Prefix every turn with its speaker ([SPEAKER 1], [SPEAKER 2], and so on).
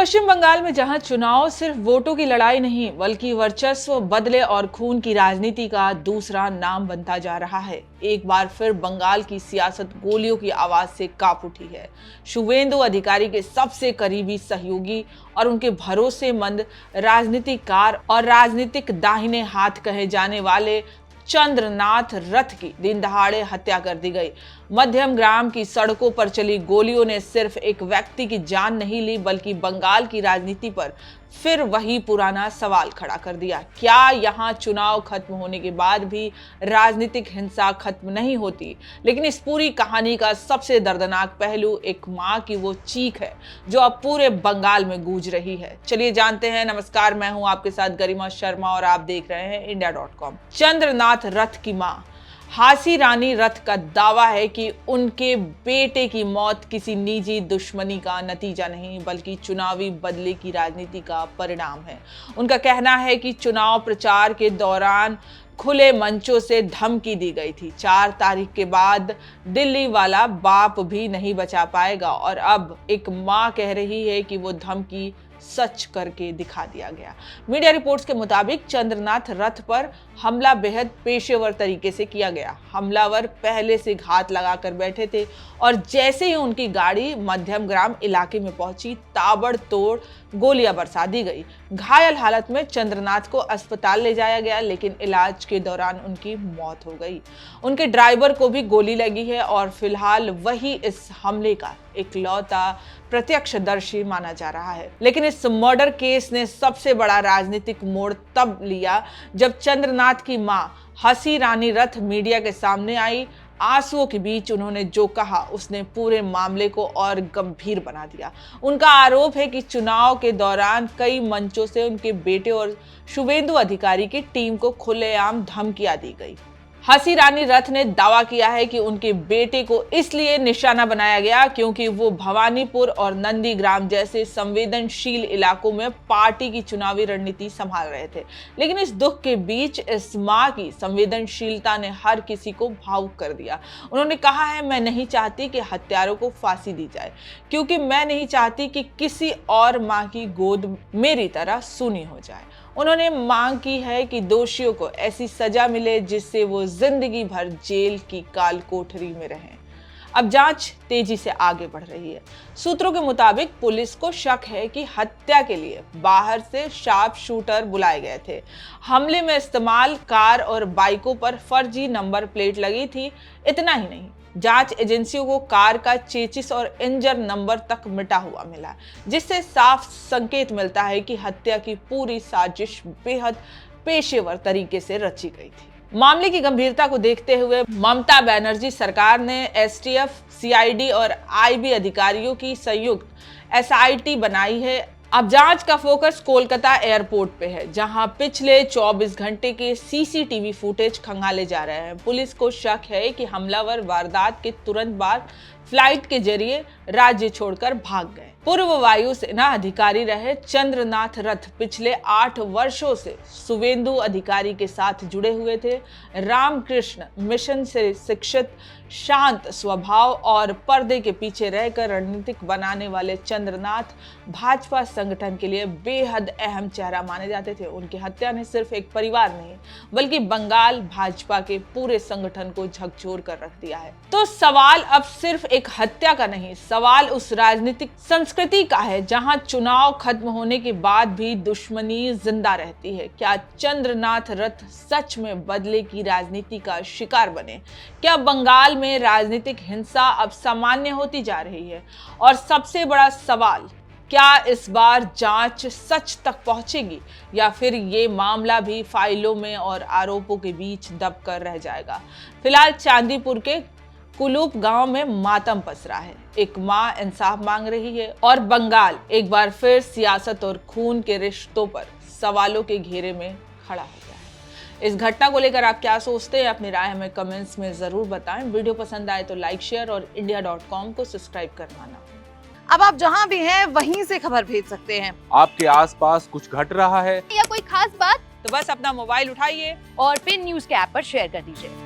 [SPEAKER 1] पश्चिम बंगाल में जहां चुनाव सिर्फ वोटों की लड़ाई नहीं बल्कि वर्चस्व, बदले और खून की राजनीति का दूसरा नाम बनता जा रहा है, एक बार फिर बंगाल की सियासत गोलियों की आवाज से कांप उठी है। शुवेंदु अधिकारी के सबसे करीबी सहयोगी और उनके भरोसेमंद राजनीतिकार और राजनीतिक दाहिने हाथ कहे जाने वाले चंद्रनाथ रथ की दिन दहाड़े हत्या कर दी गई। मध्यम ग्राम की सड़कों पर चली गोलियों ने सिर्फ एक व्यक्ति की जान नहीं ली बल्कि बंगाल की राजनीति पर फिर वही पुराना सवाल खड़ा कर दिया। क्या यहाँ चुनाव खत्म होने के बाद भी राजनीतिक हिंसा खत्म नहीं होती? लेकिन इस पूरी कहानी का सबसे दर्दनाक पहलू एक मां की वो चीख है जो अब पूरे बंगाल में गूंज रही है। चलिए जानते हैं। नमस्कार, मैं हूं आपके साथ गरिमा शर्मा और आप देख रहे हैं इंडिया.com। चंद्रनाथ रथ की मां हासी रानी रथ का दावा है कि उनके बेटे की मौत किसी निजी दुश्मनी का नतीजा नहीं बल्कि चुनावी बदले की राजनीति का परिणाम है। उनका कहना है कि चुनाव प्रचार के दौरान खुले मंचों से धमकी दी गई थी। 4 तारीख के बाद दिल्ली वाला बाप भी नहीं बचा पाएगा और अब एक मां कह रही है कि वो धमकी सच करके दिखा दिया गया। मीडिया रिपोर्ट्स के मुताबिक चंद्रनाथ रथ पर हमला बेहद पेशेवर तरीके से किया गया। हमलावर पहले से घात लगाकर बैठे थे और जैसे ही उनकी गाड़ी मध्यम ग्राम इलाके में पहुंची, ताबड़तोड़ गोलियां बरसा दी गई। घायल हालत में चंद्रनाथ को अस्पताल ले जाया गया, लेकिन इलाज के दौरान उनकी मौत हो गई। उनके ड्राइवर को भी गोली लगी है और फिलहाल वही इस हमले का इकलौता प्रत्यक्षदर्शी माना जा रहा है। लेकिन इस मर्डर केस ने सबसे बड़ा राजनीतिक मोड़ तब लिया जब चंद्रनाथ की मां हसी रानी रथ मीडिया के सामने आई। आंसुओं के बीच उन्होंने जो कहा उसने पूरे मामले को और गंभीर बना दिया। उनका आरोप है कि चुनाव के दौरान कई मंचों से उनके बेटे और शुवेंदु अधिकारी की टीम को खुलेआम धमकियां दी गई। हसी रानी रथ ने दावा किया है कि उनके बेटे को इसलिए निशाना बनाया गया क्योंकि वो भवानीपुर और नंदीग्राम जैसे संवेदनशील इलाकों में पार्टी की चुनावी रणनीति संभाल रहे थे। लेकिन इस दुख के बीच इस मां की संवेदनशीलता ने हर किसी को भावुक कर दिया। उन्होंने कहा है, मैं नहीं चाहती कि हत्यारों को फांसी दी जाए क्योंकि मैं नहीं चाहती कि किसी और मां की गोद मेरी तरह सूनी हो जाए। उन्होंने मांग की है कि दोषियों को ऐसी सजा मिले जिससे वो जिंदगी भर जेल की काल कोठरी में रहें। अब जांच तेजी से आगे बढ़ रही है। सूत्रों के मुताबिक पुलिस को शक है कि हत्या के लिए बाहर से शार्प शूटर बुलाए गए थे। हमले में इस्तेमाल कार और बाइकों पर फर्जी नंबर प्लेट लगी थी। इतना ही नहीं, जांच एजेंसियों को कार का चेचिस और इंजन नंबर तक मिटा हुआ मिला, जिससे साफ संकेत मिलता है कि हत्या की पूरी साजिश बेहद पेशेवर तरीके से रची गई थी। मामले की गंभीरता को देखते हुए ममता बनर्जी सरकार ने एसटीएफ, सीआईडी और आईबी अधिकारियों की संयुक्त एसआईटी बनाई है। अब जांच का फोकस कोलकाता एयरपोर्ट पे है, जहां पिछले 24 घंटे के सीसीटीवी फुटेज खंगाले जा रहे हैं। पुलिस को शक है कि हमलावर वारदात के तुरंत बाद फ्लाइट के जरिए राज्य छोड़कर भाग गए। पूर्व वायुसेना अधिकारी रहे चंद्रनाथ रथ पिछले 8 वर्षों से शुवेंदु अधिकारी के साथ जुड़े हुए थे। रामकृष्ण मिशन से शिक्षित, शांत स्वभाव और पर्दे के पीछे रहकर रणनीतिक बनाने वाले चंद्रनाथ भाजपा संगठन के लिए बेहद अहम चेहरा माने जाते थे। उनकी हत्या ने सिर्फ एक परिवार नहीं बल्कि बंगाल भाजपा के पूरे संगठन को झकझोर कर रख दिया है। तो सवाल अब सिर्फ एक हत्या का नहीं, सवाल उस राजनीतिक संस्कृति का है जहां चुनाव खत्म होने के बाद भी दुश्मनी जिंदा रहती है। क्या चंद्रनाथ रथ सच में बदले की राजनीति का शिकार बने? क्या बंगाल में राजनीतिक हिंसा अब सामान्य होती जा रही है? और सबसे बड़ा सवाल, क्या इस बार जांच सच तक पहुंचेगी या फिर ये मामला भी फाइलों में और आरोपों के बीच दबकर रह जाएगा? फिलहाल चांदीपुर के कुलूप गांव में मातम पसरा है। एक मां इंसाफ मांग रही है और बंगाल एक बार फिर सियासत और खून के रिश्तों पर सवालों के घेरे में खड़ा हो गया है। इस घटना को लेकर आप क्या सोचते हैं? अपनी राय हमें कमेंट्स में जरूर बताएं। वीडियो पसंद आए तो लाइक, शेयर और इंडिया.com को सब्सक्राइब करना ना।
[SPEAKER 2] अब आप जहां भी हैं वहीं से खबर भेज सकते हैं।
[SPEAKER 3] आपके आसपास कुछ घट रहा है
[SPEAKER 2] या कोई खास बात,
[SPEAKER 1] तो बस अपना मोबाइल उठाइए
[SPEAKER 2] और फिर न्यूज के ऐप पर शेयर कर दीजिए।